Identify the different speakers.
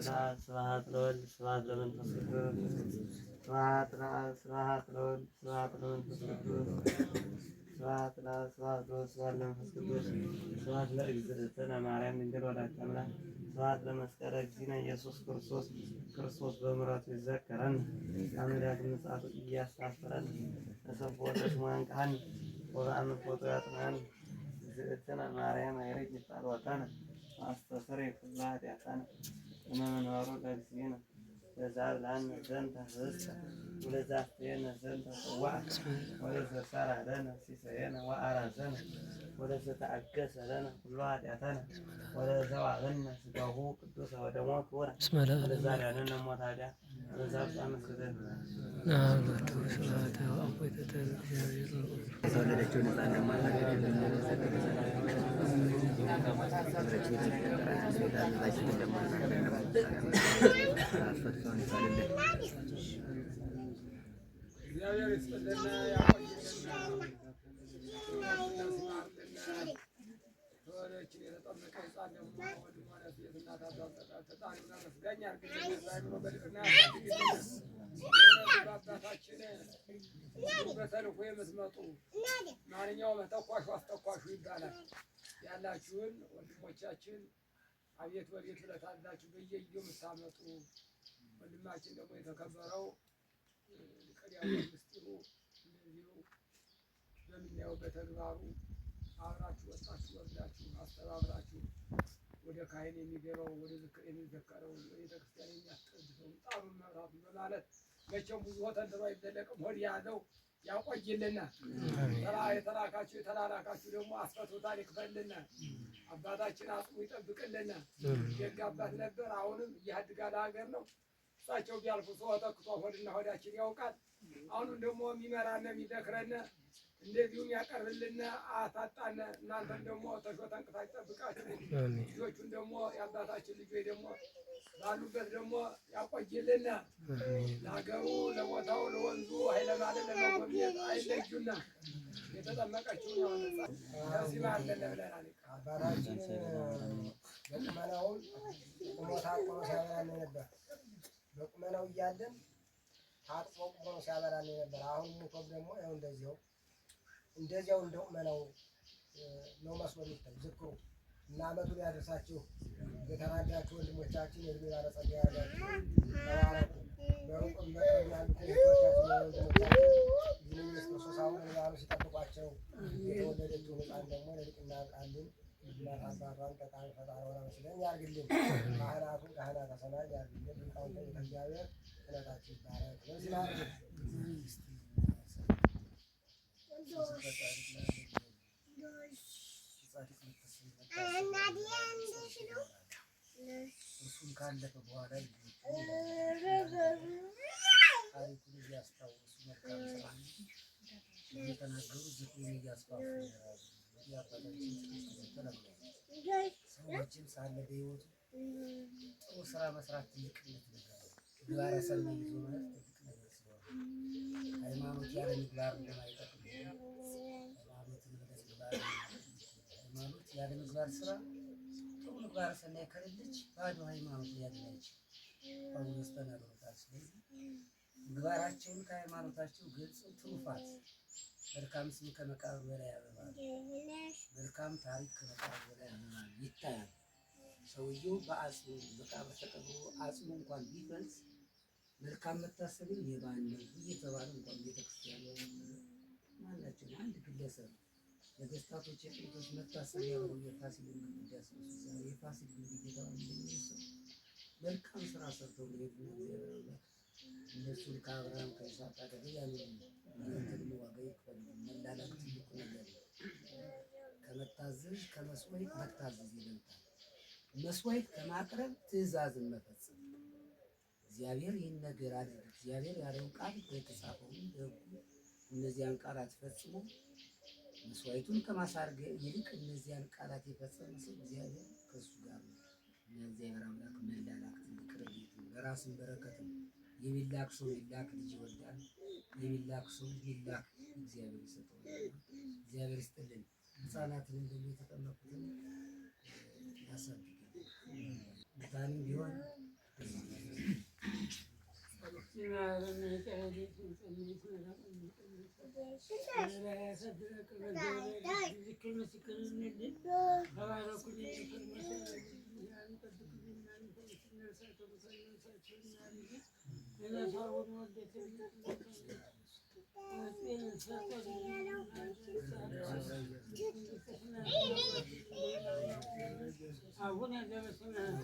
Speaker 1: ለአብ ስብሐት ለወልድ ስብሐት ለመንፈስ ቅዱስ ስብሐት ለአብ ስብሐት ለወልድ ስብሐት ለመንፈስ ቅዱስ ስብሐት ለአብ ስብሐት ለወልድ ስብሐት ለመንፈስ ቅዱስ ስብሐት ለእግዝእትነ ማርያም ድንግል ወላዲተ አምላክ ስብሐት ለመስቀለ እግዚእነ ኢየሱስ ክርስቶስ ክርስቶስ በምሕረቱ ይዘከረን አምላክ ምጽአቱ እያስተስረን ለሰብሖተ ስሙ ያንቅሐን ወበአምልኮቱ ያጽናን እግዝእትነ ማርያም አይረግ ይጣልወተነ አስተስረይ ኩሉ ኃጢአተነ እመንበሩ ለእግዚእነ ለዘአብልዐነ ዘንተ ኅብስተ ወለዘአስተየነ ዘንተ ጽዋዕ ወለዘሠርዐ ለነ ሲሳየነ ወአራዘነ ወለዘተአገሠ ለነ ኩሎ ኃጢአተነ ወለዘወሀበነ ሥጋሁ ቅዱሰ ወደሞ ክቡረ ወለዘአዳነነ እሞተ ኃጢአት ወለዘአብጽሐነ ስደት
Speaker 2: እግዚአብሔር ይስጥልን ተወለችን የተጠመቀ ሕፃን ደግሞ ወንድሟ ነፍሴት እናት አባት ተጣሪና መስጋኛ አርግልን ዛይምሮ በልቅና አባታችን በተልኮ የምትመጡ ማንኛውም ተኳሹ አስተኳሹ ይባላል። ያላችሁን ወንድሞቻችን አቤት ወዴት ብለታላችሁ በየጊዜው የምታመጡ ወንድማችን ደግሞ የተከበረው ቀዲያው ምስጢሩ እንደዚሁ በምናየው በተግባሩ አብራችሁ ወጣችሁ ወርዳችሁ አስተባብራችሁ ወደ ካህን የሚገባው ወደ ዝክር የሚዘከረው ወደ ቤተክርስቲያን የሚያስቀድሰው ጣሩን መብራቱን በማለት መቼም ብዙ ተንትኖ አይዘለቅም። ሆድ ያለው ያቆይልና የተላካችሁ የተላላካችሁ ደግሞ አስፈቶታል ይክፈልልና አባታችን አጽሙ ይጠብቅልና። ደግ አባት ነበር። አሁንም እያድጋል ሀገር ነው። እሳቸው ቢያልፉ ሰው ተክቶ ሆድና ሆዳችን ያውቃል። አሁንም ደግሞ የሚመራነ የሚዘክረነ እንደዚሁም ያቀርብልን አታጣነ። እናንተም ደግሞ ተሾተንቅታች ጠብቃችሁ ልጆቹን ደግሞ የአባታችን ልጆች ደግሞ ባሉበት ደግሞ ያቆይልና ለሀገሩ ለቦታው ለወንዙ ኃይለ ማለት ለመጎብኘት አይለዩና የተጠመቀችውን ያወነጻ ከዚህ ባለነ ብለናል።
Speaker 3: አባታችን በቁመናውን ቁሞታ ቆሞ ሲያበላን ነበር። በቁመናው እያለን ታጥፎ ቆሞ ሲያበላን ነበር። አሁን ሙቶም ደግሞ ያው እንደዚያው እንደ ቁመናው ነው መስሎ የሚታይ ዝክሩ እና ዓመቱን ያደርሳችሁ የተራዳችሁ ወንድሞቻችን የእድሜ ባለጸጋ ያላችሁ ተባረኩ። በሩቅም በቅርብ ያሉት ወንድሞቻችን ወንድሞቻችን ኢየሱስ ክርስቶስ አሁን ያሉ ሲጠብቋቸው የተወለደችው ሕፃን ደግሞ ለልቅና ያብቃልን። እናት አባቷን ጠቃሚ ፈጣሪ ሆና መስለን ያርግልን። ካህናቱን ካህናተ ሰማይ ያርግልን። ሊቃውንተ ቤተ እግዚአብሔር ክህነታችሁ ይባረክ። ለዚህ ማለት እሱም ካለፈ በኋላ ታሪኩን እያስታወሱ መልካም ስራ እየተናገሩ ዝክሩን እያስፋፉ የአባታችን ሰዎችም ሳለ በሕይወቱ ጥሩ ስራ መስራት ትልቅነት ነገር ነው። ምግባረ ሰናይ ይዞ ማለት ትልቅ ነገር ስለሆነ ሃይማኖት ያለ ምግባር እንደማይጠቅም ሃይማኖት ያለ ምግባር ስራ ጥሩ ምግባረ ሰናይ ከሌለች ባዶ ሃይማኖት ሊያድን አይችልም። ጳውሎስ ተናግሮታል። ስለዚህ ምግባራቸውን ከሃይማኖታቸው ገልጸው ትሩፋት መልካም ስም ከመቃብር በላይ ያበባል። መልካም ታሪክ ከመቃብር በላይ ያበባል ይታያል። ሰውየው በአጽሙ መቃብር ተቀብሮ አጽሙ እንኳን ቢፈልስ መልካም መታሰቢያ የባን ነው እየተባለ እንኳን ቤተክርስቲያን ማናቸው አንድ ግለሰብ ነገስታቶች የጥንቶች መታሰቢያ ነው የፋሲል ግንብ ያስነሱ የፋሲል ግንብ እየተባለ እንደሚነሳው መልካም ስራ ሰርተው ለሄዱና እግዚአብሔር እነሱን ከአብርሃም ከይስሐቅ አጠገብ ያኖሩ ትልቅ ዋጋ ይክፈሉ። መላላክ ትልቁ ነገር ከመታዘዝ ከመስዋዕት መታዘዝ ይበልጣል። መስዋዕት ከማቅረብ ትእዛዝን መፈጸም። እግዚአብሔር ይህን ነገር አድርግ እግዚአብሔር ያለው ቃል የተጻፈው ደጉ እነዚያን ቃላት ፈጽሞ መስዋዕቱን ከማሳረግ ይልቅ እነዚያን ቃላት የፈጸመ ሰው እግዚአብሔር ከሱ ጋር ነው። እግዚአብሔር አምላክ መላላክ ትልቅ ረድኤት ነው። ለራስም በረከት ነው። የሚላክ ሰው ይላክ ልጅ ይወልዳል። የሚላክ ሰው ይላክ እግዚአብሔር ይሰጠዋል። እግዚአብሔር ይስጥልን። ሕፃናትን ደግሞ የተጠመቁትን ያሳድጋል። ሙታንም ቢሆን
Speaker 2: አቡነ ዘበሰማያት